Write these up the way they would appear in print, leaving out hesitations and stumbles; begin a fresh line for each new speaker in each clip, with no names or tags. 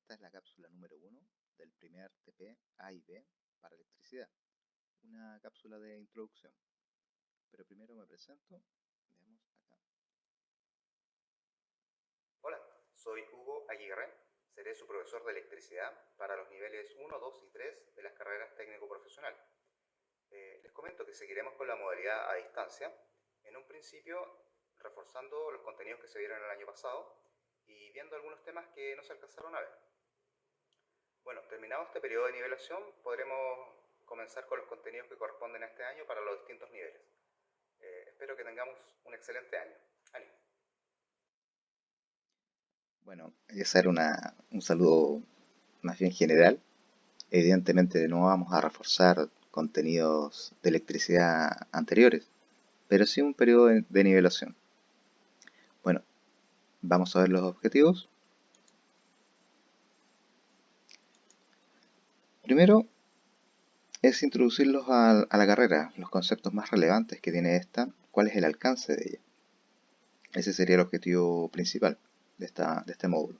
Esta es la cápsula número 1 del primer TP A y B para electricidad, una cápsula de introducción. Pero primero me presento, veamos acá.
Hola, soy Hugo Aguirre, seré su profesor de electricidad para los niveles 1, 2 y 3 de las carreras técnico-profesional. Les comento que seguiremos con la modalidad a distancia, en un principio reforzando los contenidos que se vieron el año pasado y viendo algunos temas que no se alcanzaron a ver. Bueno, terminado este periodo de nivelación, podremos comenzar con los contenidos que corresponden a este año para los distintos niveles. Espero que tengamos un excelente año. ¡Ánimo!
Bueno, ese era un saludo más bien general. Evidentemente no vamos a reforzar contenidos de electricidad anteriores, pero sí un periodo de nivelación. Bueno, vamos a ver los objetivos. Primero es introducirlos a la carrera, los conceptos más relevantes que tiene esta, cuál es el alcance de ella. Ese sería el objetivo principal de este módulo.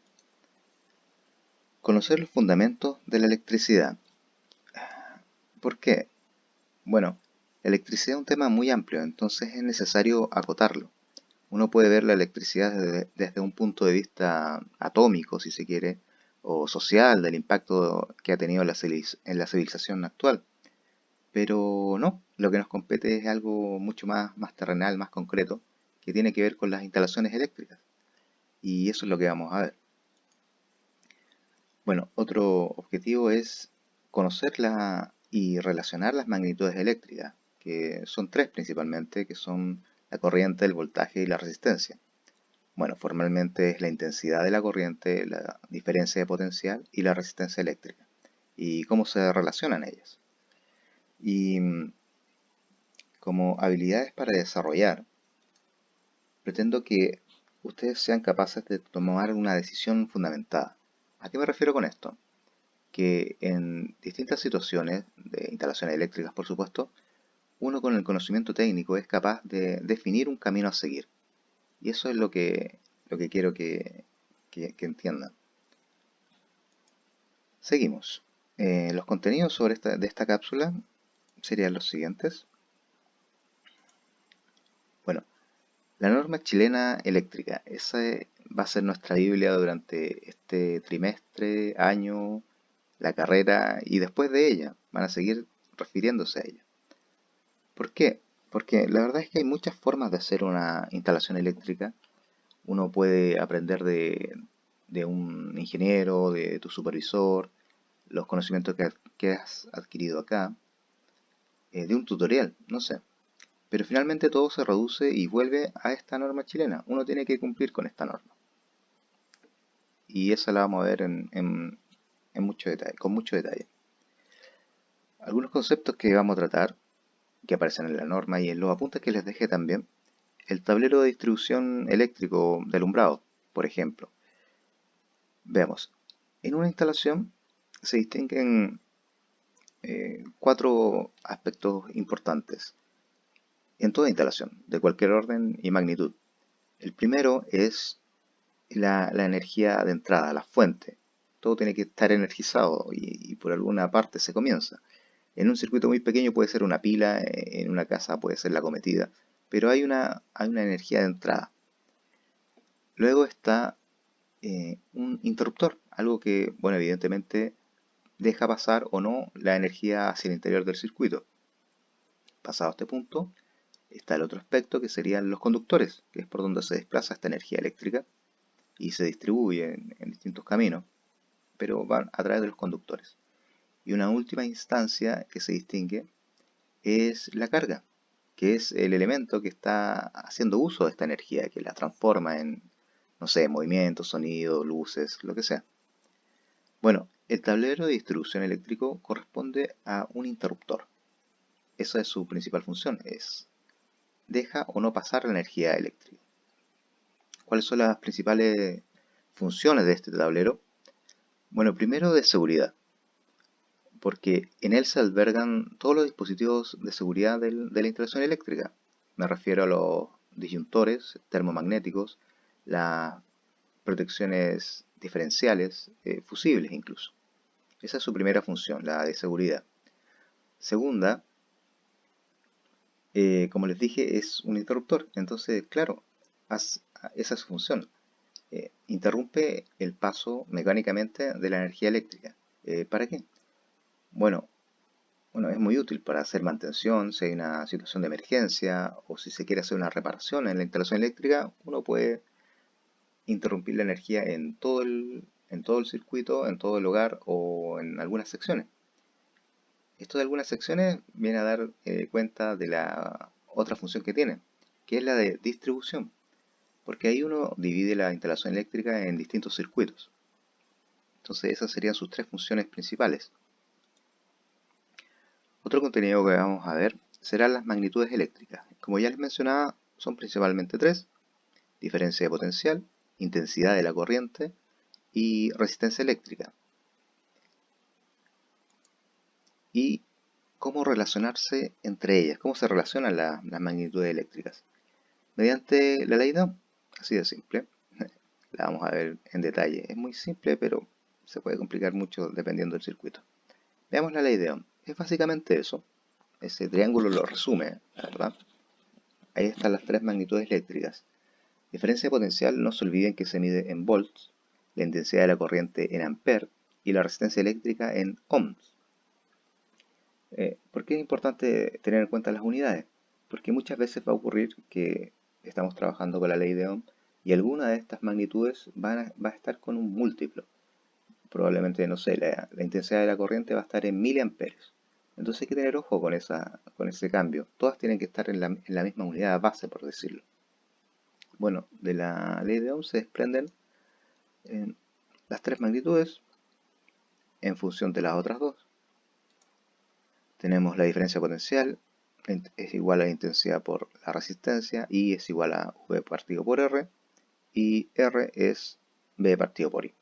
Conocer los fundamentos de la electricidad. ¿Por qué? Bueno, la electricidad es un tema muy amplio, entonces es necesario acotarlo. Uno puede ver la electricidad desde un punto de vista atómico, si se quiere, o social, del impacto que ha tenido en la civilización actual. Pero no, lo que nos compete es algo mucho más terrenal, más concreto, que tiene que ver con las instalaciones eléctricas. Y eso es lo que vamos a ver. Bueno, otro objetivo es conocer y relacionar las magnitudes eléctricas, que son tres principalmente, que son la corriente, el voltaje y la resistencia. Bueno, formalmente es la intensidad de la corriente, la diferencia de potencial y la resistencia eléctrica, y cómo se relacionan ellas. Y como habilidades para desarrollar, pretendo que ustedes sean capaces de tomar una decisión fundamentada. ¿A qué me refiero con esto? Que en distintas situaciones de instalaciones eléctricas, por supuesto, uno con el conocimiento técnico es capaz de definir un camino a seguir. Y eso es lo que quiero que entiendan. Seguimos. Los contenidos de esta cápsula serían los siguientes. Bueno, la norma chilena eléctrica, esa va a ser nuestra Biblia durante este trimestre, año, la carrera y después de ella. Van a seguir refiriéndose a ella. ¿Por qué? Porque la verdad es que hay muchas formas de hacer una instalación eléctrica. Uno puede aprender de un ingeniero, de tu supervisor, los conocimientos que has adquirido acá, de un tutorial, no sé. Pero finalmente todo se reduce y vuelve a esta norma chilena. Uno tiene que cumplir con esta norma. Y esa la vamos a ver en mucho detalle, con mucho detalle. Algunos conceptos que vamos a tratar, que aparecen en la norma y en los apuntes que les dejé también. El tablero de distribución eléctrico de alumbrado, por ejemplo. Veamos, en una instalación se distinguen cuatro aspectos importantes en toda instalación, de cualquier orden y magnitud. El primero es la energía de entrada, la fuente. Todo tiene que estar energizado y por alguna parte se comienza. En un circuito muy pequeño puede ser una pila, en una casa puede ser la cometida, pero hay una energía de entrada. Luego está un interruptor, algo que, bueno, evidentemente deja pasar o no la energía hacia el interior del circuito. Pasado este punto, está el otro aspecto que serían los conductores, que es por donde se desplaza esta energía eléctrica y se distribuye en distintos caminos, pero van a través de los conductores. Y una última instancia que se distingue es la carga, que es el elemento que está haciendo uso de esta energía, que la transforma en, no sé, movimiento, sonido, luces, lo que sea. Bueno, el tablero de distribución eléctrico corresponde a un interruptor. Esa es su principal función, es deja o no pasar la energía eléctrica. ¿Cuáles son las principales funciones de este tablero? Bueno, primero de seguridad, porque en él se albergan todos los dispositivos de seguridad de la instalación eléctrica. Me refiero a los disyuntores termomagnéticos, las protecciones diferenciales, fusibles incluso. Esa es su primera función, la de seguridad. Segunda, como les dije, es un interruptor. Entonces, claro, esa es su función. Interrumpe el paso mecánicamente de la energía eléctrica. ¿Para qué? Bueno, es muy útil para hacer mantención, si hay una situación de emergencia o si se quiere hacer una reparación en la instalación eléctrica, uno puede interrumpir la energía en todo el circuito, en todo el hogar o en algunas secciones. Esto de algunas secciones viene a dar cuenta de la otra función que tiene, que es la de distribución, porque ahí uno divide la instalación eléctrica en distintos circuitos. Entonces esas serían sus tres funciones principales. Otro contenido que vamos a ver serán las magnitudes eléctricas. Como ya les mencionaba, son principalmente tres: diferencia de potencial, intensidad de la corriente y resistencia eléctrica. Y cómo relacionarse entre ellas, cómo se relacionan las magnitudes eléctricas. Mediante la ley de Ohm, así de simple. La vamos a ver en detalle. Es muy simple, pero se puede complicar mucho dependiendo del circuito. Veamos la ley de Ohm. Es básicamente eso. Ese triángulo lo resume, la verdad. Ahí están las tres magnitudes eléctricas. Diferencia de potencial, no se olviden que se mide en volts, la intensidad de la corriente en amperes y la resistencia eléctrica en ohms. ¿Por qué es importante tener en cuenta las unidades? Porque muchas veces va a ocurrir que estamos trabajando con la ley de Ohm y alguna de estas magnitudes va a estar con un múltiplo. Probablemente, no sé, la intensidad de la corriente va a estar en miliamperes. Entonces hay que tener ojo con ese cambio. Todas tienen que estar en la misma unidad base, por decirlo. Bueno, de la ley de Ohm se desprenden las tres magnitudes en función de las otras dos. Tenemos la diferencia potencial, es igual a la intensidad por la resistencia, I es igual a V partido por R, y R es V partido por I.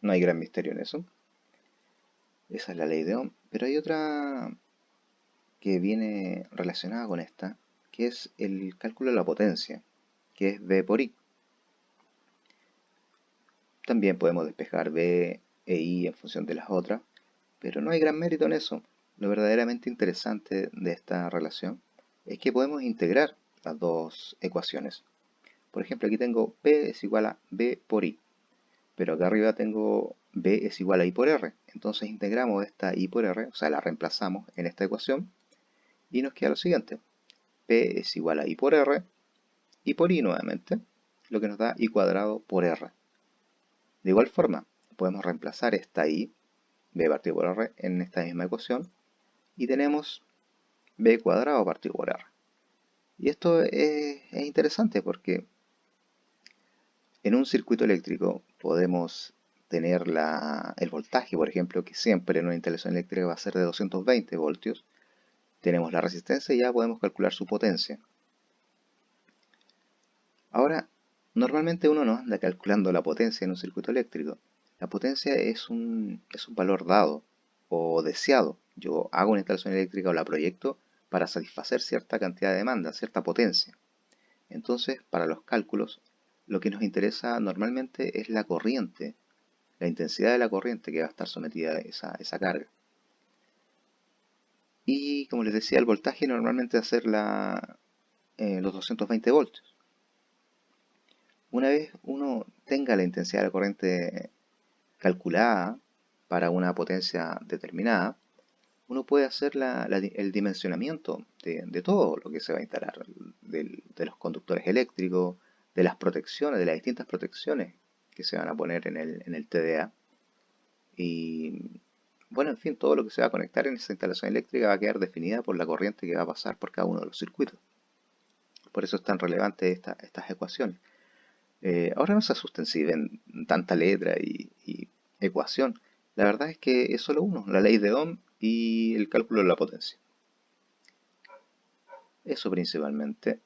No hay gran misterio en eso. Esa es la ley de Ohm, pero hay otra que viene relacionada con esta, que es el cálculo de la potencia, que es V por I. También podemos despejar V e I en función de las otras, pero no hay gran mérito en eso. Lo verdaderamente interesante de esta relación es que podemos integrar las dos ecuaciones. Por ejemplo, aquí tengo P es igual a V por I, pero acá arriba tengo V es igual a I por R. Entonces integramos esta I por R, o sea, la reemplazamos en esta ecuación y nos queda lo siguiente. P es igual a I por R, I por I nuevamente, lo que nos da I cuadrado por R. De igual forma, podemos reemplazar esta I, B partido por R, en esta misma ecuación y tenemos B cuadrado partido por R. Y esto es interesante porque en un circuito eléctrico podemos tener el voltaje, por ejemplo, que siempre en una instalación eléctrica va a ser de 220 voltios. Tenemos la resistencia y ya podemos calcular su potencia. Ahora, normalmente uno no anda calculando la potencia en un circuito eléctrico. La potencia es un valor dado o deseado. Yo hago una instalación eléctrica o la proyecto para satisfacer cierta cantidad de demanda, cierta potencia. Entonces, para los cálculos, lo que nos interesa normalmente es la corriente, la intensidad de la corriente que va a estar sometida a esa carga. Y como les decía, el voltaje normalmente va a ser los 220 voltios. Una vez uno tenga la intensidad de la corriente calculada para una potencia determinada, uno puede hacer el dimensionamiento de todo lo que se va a instalar, de los conductores eléctricos, de las protecciones, de las distintas protecciones que se van a poner en el TDA. Y bueno, en fin, todo lo que se va a conectar en esa instalación eléctrica va a quedar definida por la corriente que va a pasar por cada uno de los circuitos. Por eso es tan relevante estas ecuaciones. Ahora no se asusten si ven tanta letra y ecuación. La verdad es que es solo uno, la ley de Ohm y el cálculo de la potencia. Eso principalmente.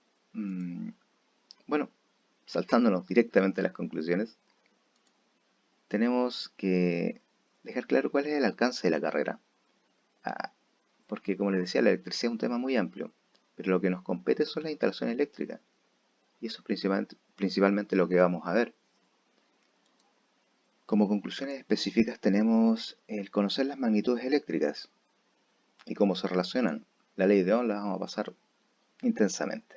Bueno, saltándonos directamente a las conclusiones, tenemos que dejar claro cuál es el alcance de la carrera. Ah, porque como les decía, la electricidad es un tema muy amplio, pero lo que nos compete son las instalaciones eléctricas. Y eso es principalmente lo que vamos a ver. Como conclusiones específicas tenemos el conocer las magnitudes eléctricas y cómo se relacionan. La ley de Ohm la vamos a pasar intensamente.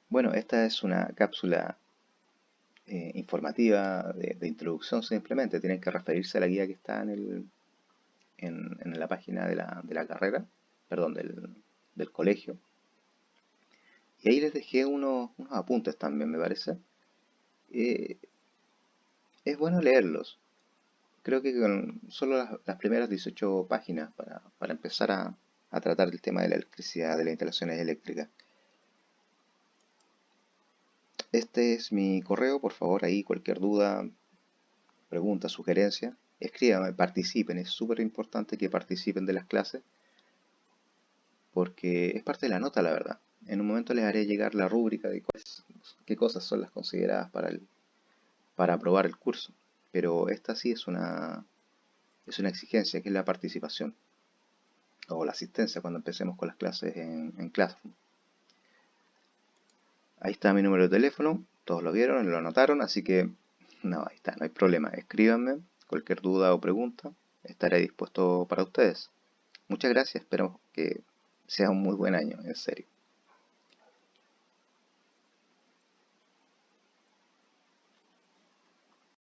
Bueno, esta es una cápsula informativa de introducción simplemente. Tienen que referirse a la guía que está en la página de la carrera, perdón, del colegio. Y ahí les dejé unos apuntes también, me parece. Eh, es bueno leerlos. Creo que con solo las primeras 18 páginas para empezar a tratar el tema de la electricidad, de las instalaciones eléctricas. Este es mi correo, por favor, ahí cualquier duda, pregunta, sugerencia, escríbanme, participen. Es súper importante que participen de las clases porque es parte de la nota, la verdad. En un momento les haré llegar la rúbrica de qué cosas son las consideradas para aprobar el curso. Pero esta sí es una exigencia, que es la participación o la asistencia cuando empecemos con las clases en Classroom. Ahí está mi número de teléfono, todos lo vieron, lo anotaron, así que no, ahí está, no hay problema. Escríbanme cualquier duda o pregunta, estaré dispuesto para ustedes. Muchas gracias, espero que sea un muy buen año, en serio.